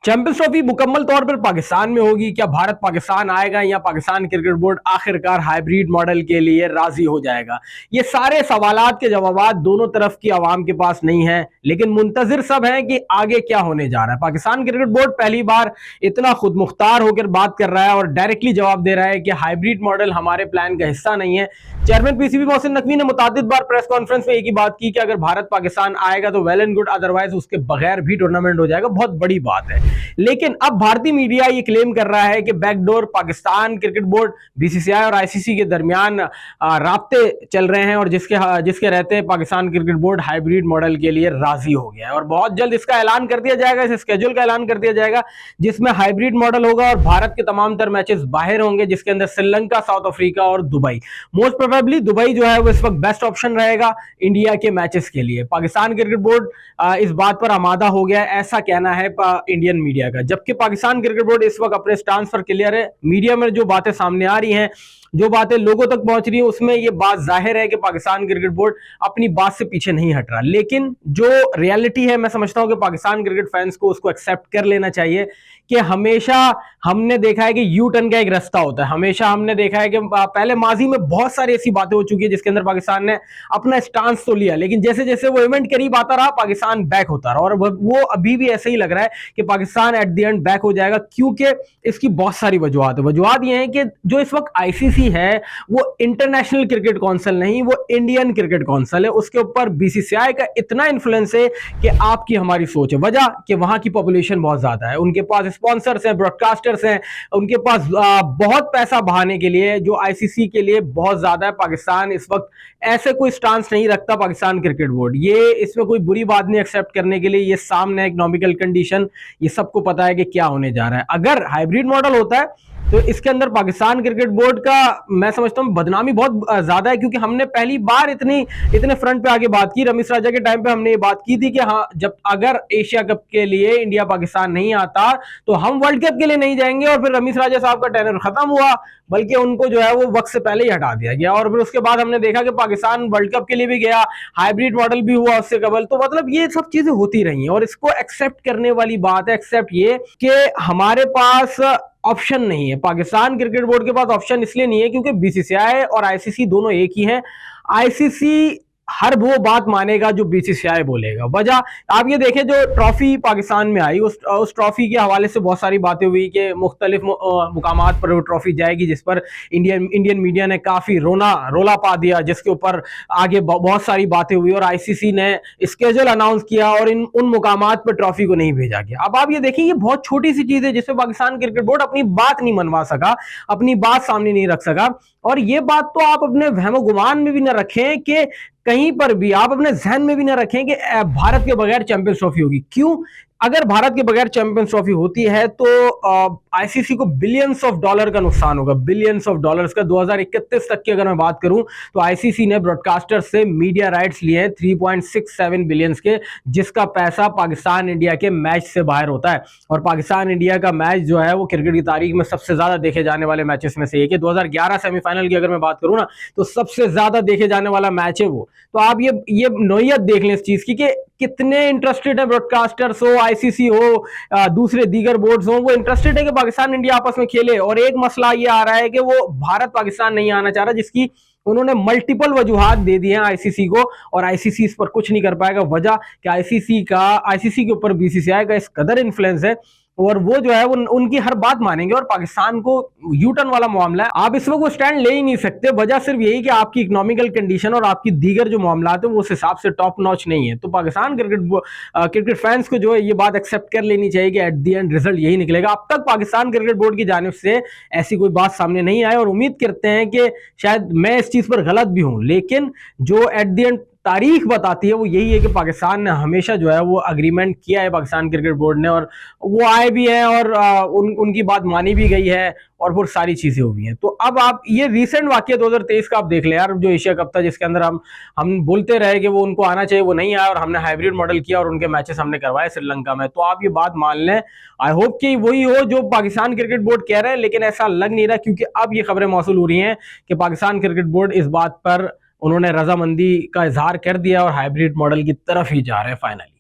Champions trophy मुकम्मल तौर पर पाकिस्तान में होगी क्या? भारत पाकिस्तान आएगा या पाकिस्तान क्रिकेट बोर्ड आखिरकार हाइब्रिड मॉडल के लिए राजी हो जाएगा? ये सारे सवालात के जवाब दोनों तरफ की आवाम के पास नहीं है, लेकिन मुंतजिर सब हैं कि आगे क्या होने जा रहा है। पाकिस्तान क्रिकेट बोर्ड पहली बार इतना खुद मुख्तार होकर बात कर रहा है और डायरेक्टली जवाब दे रहा है कि हाइब्रिड मॉडल हमारे प्लान का हिस्सा नहीं है। चेयरमैन पीसीबी मोहसिन नकवी ने मुतादिद बार प्रेस कॉन्फ्रेंस में एक ही बात की कि अगर भारत पाकिस्तान आएगा तो वेल एंड गुड, अदरवाइज उसके बगैर भी टूर्नामेंट हो जाएगा। बहुत बड़ी बात है। लेकिन अब भारतीय मीडिया ये क्लेम कर रहा है कि backdoor Pakistan cricket board, BCCI और आईसीसी के दरमियान राब्ते चल रहे हैं और जिसके रहते Pakistan cricket board hybrid model के लिए राजी हो गया है और बहुत जल्द इसका ऐलान कर दिया जाएगा, इस स्केड्यूल का ऐलान कर दिया जाएगा जिसमें हाइब्रिड मॉडल होगा और भारत के तमाम तर मैचेस बाहर होंगे, जिसके अंदर श्रीलंका, साउथ अफ्रीका और दुबई। मोस्ट प्रोबेबली दुबई जो है वो इस वक्त बेस्ट ऑप्शन रहेगा इंडिया के मैचेस के लिए। पाकिस्तान क्रिकेट बोर्ड इस बात पर आमादा हो गया, ऐसा कहना है इंडियन मीडिया का। जबकि पाकिस्तान क्रिकेट बोर्ड इस वक्त अपने स्टांस पर क्लियर है। मीडिया में जो बातें सामने आ रही हैं, जो बातें लोगों तक पहुंच रही है, उसमें यह बात जाहिर है कि पाकिस्तान क्रिकेट बोर्ड अपनी बात से पीछे नहीं हट रहा। लेकिन जो रियलिटी है, मैं समझता हूं कि पाकिस्तान क्रिकेट फैंस को उसको एक्सेप्ट कर लेना चाहिए कि हमेशा हमने देखा है कि यू टर्न का एक रास्ता होता है। हमेशा हमने देखा है कि पहले माजी में बहुत सारी ऐसी बातें हो चुकी है जिसके अंदर पाकिस्तान ने अपना स्टांस तो लिया, लेकिन जैसे जैसे वो इवेंट करीब आता रहा पाकिस्तान बैक होता रहा और वो अभी भी ऐसे ही लग रहा है कि Pakistan at the end back हो जाएगा। क्योंकि इसकी बहुत सारी वजूहत है। वजूहत ये है कि जो इस वक्त आईसीसी है वो इंटरनेशनल क्रिकेट काउंसिल नहीं, वो इंडियन क्रिकेट काउंसिल है। उसके ऊपर बीसीसीआई का इतना इन्फ्लुएंस है कि आपकी हमारी सोच है। वजह कि वहां की पॉपुलेशन बहुत ज्यादा है, उनके पास स्पॉन्सर्स हैं, ब्रॉडकास्टर्स हैं, उनके पास बहुत पैसा बहाने के लिए जो आईसीसी के लिए बहुत ज्यादा है। पाकिस्तान इस वक्त ऐसे कोई स्टांस नहीं रखता पाकिस्तान क्रिकेट बोर्ड। ये इसमें कोई बुरी बात नहीं एक्सेप्ट करने के लिए, ये सामने इकोनॉमिकल कंडीशन, ये सबको पता है कि क्या होने जा रहा है। अगर हाइब्रिड मॉडल होता है तो इसके अंदर पाकिस्तान क्रिकेट बोर्ड का मैं समझता हूं बदनामी बहुत ज्यादा है, क्योंकि हमने पहली बार इतने फ्रंट पे आगे बात की। रमीज राजा के टाइम पे हमने ये बात की थी कि हाँ, जब अगर एशिया कप के लिए इंडिया पाकिस्तान नहीं आता तो हम वर्ल्ड कप के लिए नहीं जाएंगे। और फिर रमीज राजा साहब का टेनर खत्म हुआ, बल्कि उनको जो है वो वक्त से पहले ही हटा दिया गया। और फिर उसके बाद हमने देखा कि पाकिस्तान वर्ल्ड कप के लिए भी गया, हाइब्रिड मॉडल भी हुआ उससे कबल। तो मतलब ये सब चीजें होती रही हैं और इसको एक्सेप्ट करने वाली बात है। एक्सेप्ट ये कि हमारे पास ऑप्शन नहीं है। पाकिस्तान क्रिकेट बोर्ड के पास ऑप्शन इसलिए नहीं है क्योंकि बीसीसीआई और आईसीसी दोनों एक ही हैं। आईसीसी हर वो बात मानेगा जो बीसीसीआई बोलेगा। वजह आप ये देखें, जो ट्रॉफी पाकिस्तान में आई उस ट्रॉफी के हवाले से बहुत सारी बातें हुई कि मुख्तलिफ मुकामात पर वो ट्रॉफी जाएगी, जिस पर इंडियन मीडिया ने काफी रोला पा दिया, जिसके ऊपर आगे बहुत सारी बातें हुई और आईसीसी ने स्केड्यूल अनाउंस किया और उन मुकामात पर ट्रॉफी को नहीं भेजा गया। अब आप ये देखें, ये बहुत छोटी सी चीज है जिससे पाकिस्तान क्रिकेट बोर्ड अपनी बात नहीं मनवा सका, अपनी बात सामने नहीं रख सका। और ये बात तो आप अपने वहमो गुमान में भी ना रखें कि कहीं पर भी आप अपने जहन में भी ना रखें कि भारत के बगैर चैंपियंस ट्रॉफी होगी। क्यों? अगर भारत के बगैर चैंपियंस ट्रॉफी होती है तो आईसीसी को बिलियंस ऑफ डॉलर का नुकसान होगा, बिलियंस ऑफ डॉलर्स का। 2031 तक की अगर मैं बात करूं तो आईसीसी ने ब्रॉडकास्टर से मीडिया राइट्स लिए हैं 3.67 बिलियंस के, जिसका पैसा पाकिस्तान इंडिया के मैच से बाहर होता है। और पाकिस्तान इंडिया का मैच जो है वो क्रिकेट की तारीख में सबसे ज्यादा देखे जाने वाले मैचेस में से एक है। 2011 सेमीफाइनल की अगर मैं बात करूं ना तो सबसे ज्यादा देखे जाने वाला मैच है वो। तो आप ये नोयत देख लें इस चीज की कि कितने इंटरेस्टेड है ब्रॉडकास्टर्स हो, आईसीसी हो, दूसरे दीगर बोर्ड्स हो, वो इंटरेस्टेड है कि पाकिस्तान इंडिया आपस में खेले। और एक मसला ये आ रहा है कि वो भारत पाकिस्तान नहीं आना चाह रहा, जिसकी उन्होंने मल्टीपल वजूहात दे दी हैं आईसीसी को और आईसीसी इस पर कुछ नहीं कर पाएगा। वजह कि आईसीसी के ऊपर बीसीसीआई का इस कदर इन्फ्लुएंस है और वो जो है वो उनकी हर बात मानेंगे। और पाकिस्तान को यूटर्न वाला मामला है, आप इस वक्त वो स्टैंड ले ही नहीं सकते। वजह सिर्फ यही कि आपकी इकोनॉमिकल कंडीशन और आपकी दीगर जो मामला है वो उस हिसाब से टॉप नॉच नहीं है। तो पाकिस्तान क्रिकेट फैंस को जो है ये बात एक्सेप्ट कर लेनी चाहिए कि एट द एंड रिजल्ट यही निकलेगा। अब तक पाकिस्तान क्रिकेट बोर्ड की जानिब से ऐसी कोई बात सामने नहीं आई और उम्मीद करते हैं कि शायद मैं इस चीज पर गलत भी हूं, लेकिन जो एट द एंड तारीख बताती है वो यही है कि पाकिस्तान ने हमेशा जो है वो अग्रीमेंट किया है पाकिस्तान क्रिकेट बोर्ड ने, और वो आए भी हैं और उनकी बात मानी भी गई है और बहुत सारी चीजें हुई हैं। तो अब आप ये रीसेंट वाकया 2023 का आप देख ले यार, जो एशिया कप था जिसके अंदर हम बोलते रहे कि वो उनको आना चाहिए, वो नहीं आया और हमने हाइब्रिड मॉडल किया और उनके मैचेस हमने करवाए श्रीलंका में। तो आप ये बात मान लें, आई होप कि वही हो जो पाकिस्तान क्रिकेट बोर्ड कह रहे हैं, लेकिन ऐसा लग नहीं रहा क्योंकि अब ये खबरें मौसूल हो रही हैं कि पाकिस्तान क्रिकेट बोर्ड इस बात पर उन्होंने रजामंदी का इजहार कर दिया और हाइब्रिड मॉडल की तरफ ही जा रहे हैं फाइनली।